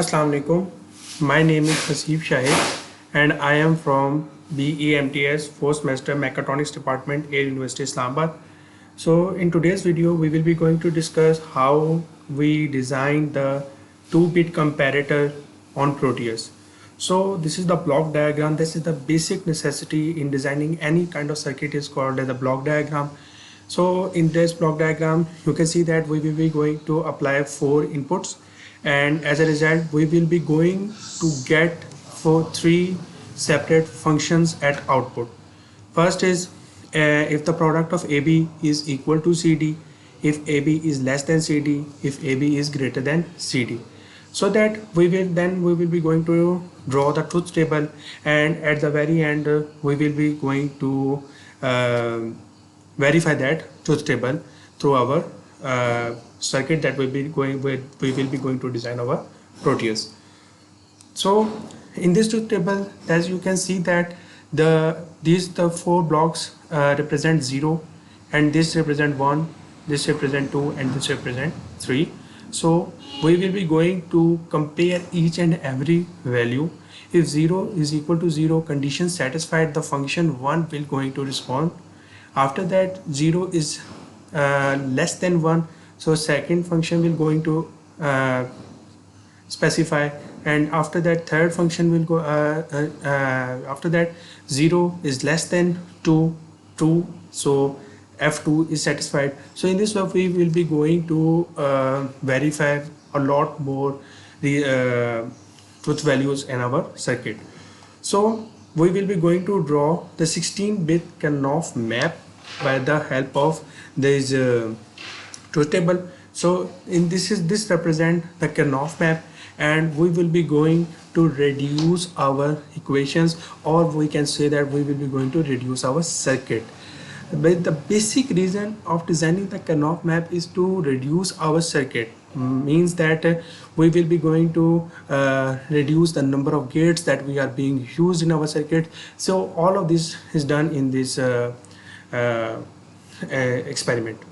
Assalamu alaikum. My name is Hasib Shahid and I am from BEMTS 4th semester Mechatronics Department, Air University Islamabad. So in today's video we will be going to discuss how we design the 2-bit comparator on Proteus. So this is the block diagram. This is the basic necessity in designing any kind of circuit is called as a block diagram. So in this block diagram you can see that we will be going to apply 4 inputs, and as a result we will be going to get for 3 separate functions at output. First is if the product of AB is equal to CD, if AB is less than CD, if AB is greater than CD. So that we will be going to draw the truth table, and at the very end we will be going to verify that truth table through our circuit that we will be going to design our Proteus. So in this truth table, as you can see that the 4 blocks represent 0, and this represent 1, this represent 2, and this represent 3. So we will be going to compare each and every value. If 0 is equal to 0, condition satisfied, the function 1 will going to respond. After that 0 is less than 1, so second function will going to specify, and after that third function will go after that 0 is less than 2, so F2 is satisfied. So in this way we will be going to verify a lot more the truth values in our circuit. So we will be going to draw the 16-bit Karnaugh map by the help of this truth table. So in this represent the Karnaugh map, and we will be going to reduce our equations, or we can say that we will be going to reduce our circuit. But the basic reason of designing the Karnaugh map is to reduce our circuit. Means that we will be going to reduce the number of gates that we are being used in our circuit. So all of this is done in this experiment.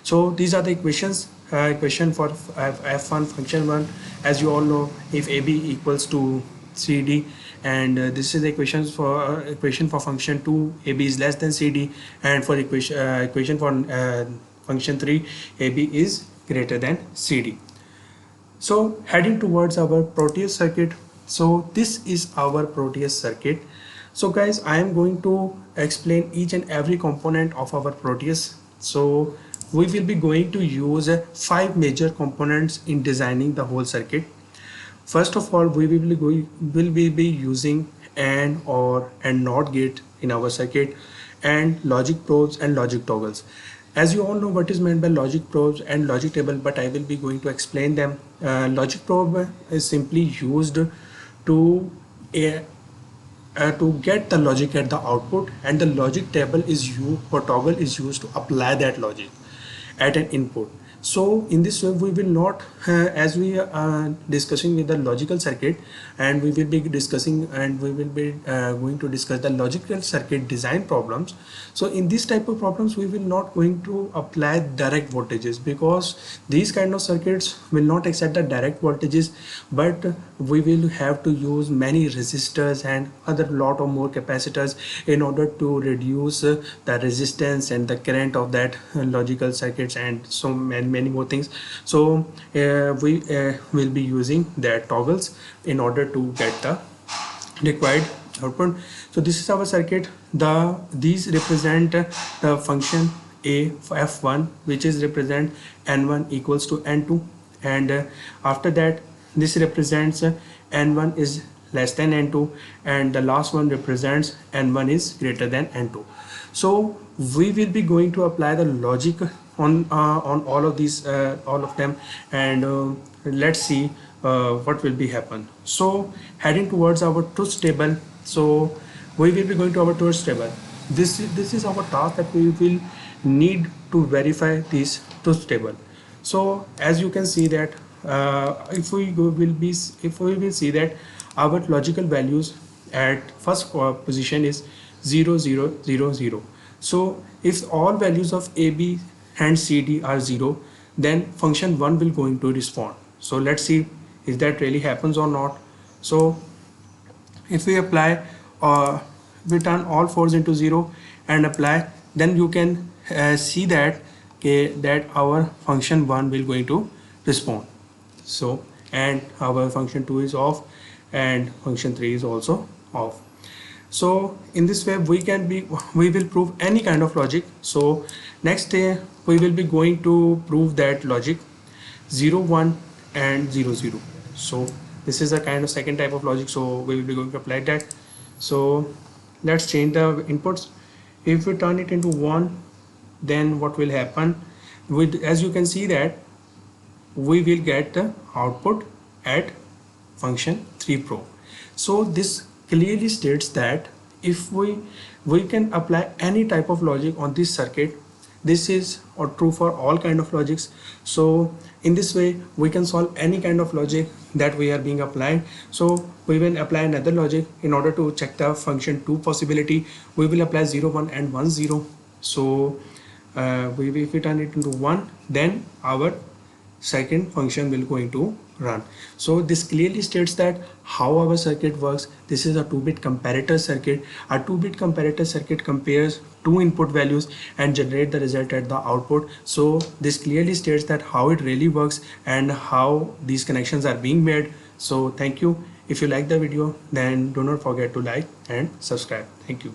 So these are the equations. Equation for F1 function 1, as you all know, if AB equals to CD, and this is the equation for function 2, AB is less than CD, and for equation for function 3, AB is greater than CD. So heading towards our Proteus circuit. So this is our Proteus circuit. So guys, I am going to explain each and every component of our Proteus. So we will be going to use 5 major components in designing the whole circuit. First of all, we will be using AND, OR, and NOT gate in our circuit, and logic probes and logic toggles. As you all know what is meant by logic probes and logic table, but I will be going to explain them. Logic probe is simply used to get the logic at the output, and the logic table is used, or toggle is used to apply that logic at an input. So in this way we will not as we are discussing with the logical circuit, and we will be discussing, and we will be going to discuss the logical circuit design problems. So in this type of problems we will not going to apply direct voltages, because these kind of circuits will not accept the direct voltages, but we will have to use many resistors and other lot of more capacitors in order to reduce the resistance and the current of that logical circuits, and so many more things. So we will be using their toggles in order to get the required output. So this is our circuit. These represent the function A F1, which is represent N1 equals to N2, and after that this represents N1 is less than N2, and the last one represents N1 is greater than N2. So we will be going to apply the logic on all of these all of them, and let's see what will be happen. So heading towards our truth table. So we will be going to our truth table. This is our task that we will need to verify this truth table. So as you can see that if we will see that our logical values at first position is 0 0 0 0. So if all values of AB and CD are 0, then function 1 will going to respond. So let's see if that really happens or not. So if we apply we turn all 4s into 0 and apply, then you can see that that our function 1 will going to respond. So and our function 2 is off and function 3 is also off. So in this way we will prove any kind of logic. So next day we will be going to prove that logic 0 1 and 0 0. So this is a kind of second type of logic, so we will be going to apply that. So let's change the inputs. If we turn it into 1, then what will happen, with as you can see that we will get the output at function 3 pro. So this clearly states that if we can apply any type of logic on this circuit, this is or true for all kind of logics. So in this way we can solve any kind of logic that we are being applied. So we will apply another logic in order to check the function 2 possibility. We will apply 0 1 and 1 0. So if we turn it into 1, then our second function will going to run. So this clearly states that how our circuit works. This is a 2-bit comparator circuit. A 2-bit comparator circuit compares two input values and generate the result at the output. So this clearly states that how it really works and how these connections are being made. So thank you. If you like the video, then do not forget to like and subscribe. Thank you.